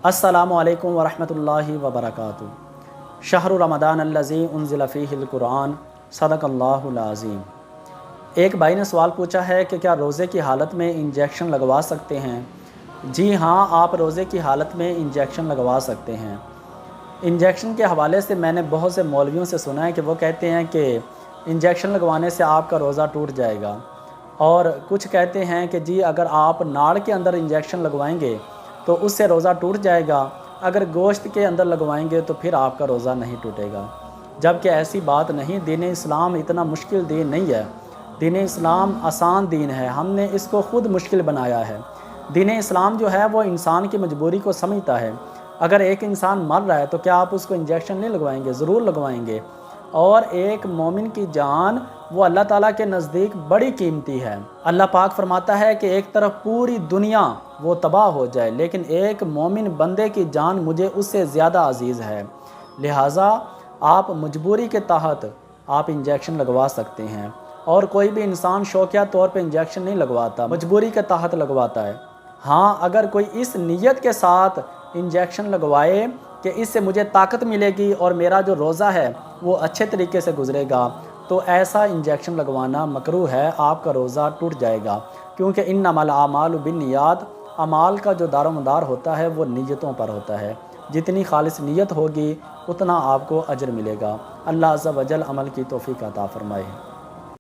السلام علیکم ورحمۃ اللہ وبرکاتہ۔ شہر رمضان الذی انزل فیہ القرآن، صدق اللہ العظیم۔ ایک بھائی نے سوال پوچھا ہے کہ کیا روزے کی حالت میں انجیکشن لگوا سکتے ہیں؟ جی ہاں، آپ روزے کی حالت میں انجیکشن لگوا سکتے ہیں۔ انجیکشن کے حوالے سے میں نے بہت سے مولویوں سے سنا ہے کہ وہ کہتے ہیں کہ انجیکشن لگوانے سے آپ کا روزہ ٹوٹ جائے گا، اور کچھ کہتے ہیں کہ جی اگر آپ ناڑ کے اندر انجیکشن لگوائیں گے تو اس سے روزہ ٹوٹ جائے گا، اگر گوشت کے اندر لگوائیں گے تو پھر آپ کا روزہ نہیں ٹوٹے گا، جبکہ ایسی بات نہیں۔ دین اسلام اتنا مشکل دین نہیں ہے، دین اسلام آسان دین ہے، ہم نے اس کو خود مشکل بنایا ہے۔ دین اسلام جو ہے وہ انسان کی مجبوری کو سمجھتا ہے۔ اگر ایک انسان مر رہا ہے تو کیا آپ اس کو انجیکشن نہیں لگوائیں گے؟ ضرور لگوائیں گے۔ اور ایک مومن کی جان وہ اللہ تعالیٰ کے نزدیک بڑی قیمتی ہے۔ اللہ پاک فرماتا ہے کہ ایک طرف پوری دنیا وہ تباہ ہو جائے لیکن ایک مومن بندے کی جان مجھے اس سے زیادہ عزیز ہے، لہٰذا آپ مجبوری کے تحت آپ انجیکشن لگوا سکتے ہیں، اور کوئی بھی انسان شوقیہ طور پہ انجیکشن نہیں لگواتا، مجبوری کے تحت لگواتا ہے۔ ہاں، اگر کوئی اس نیت کے ساتھ انجیکشن لگوائے کہ اس سے مجھے طاقت ملے گی اور میرا جو روزہ ہے وہ اچھے طریقے سے گزرے گا، تو ایسا انجیکشن لگوانا مکروہ ہے، آپ کا روزہ ٹوٹ جائے گا، کیونکہ انما الاعمال بالنیات، اعمال کا جو دار و مدار ہوتا ہے وہ نیتوں پر ہوتا ہے۔ جتنی خالص نیت ہوگی اتنا آپ کو اجر ملے گا۔ اللہ عز و جل عمل کی توفیق عطا فرمائے۔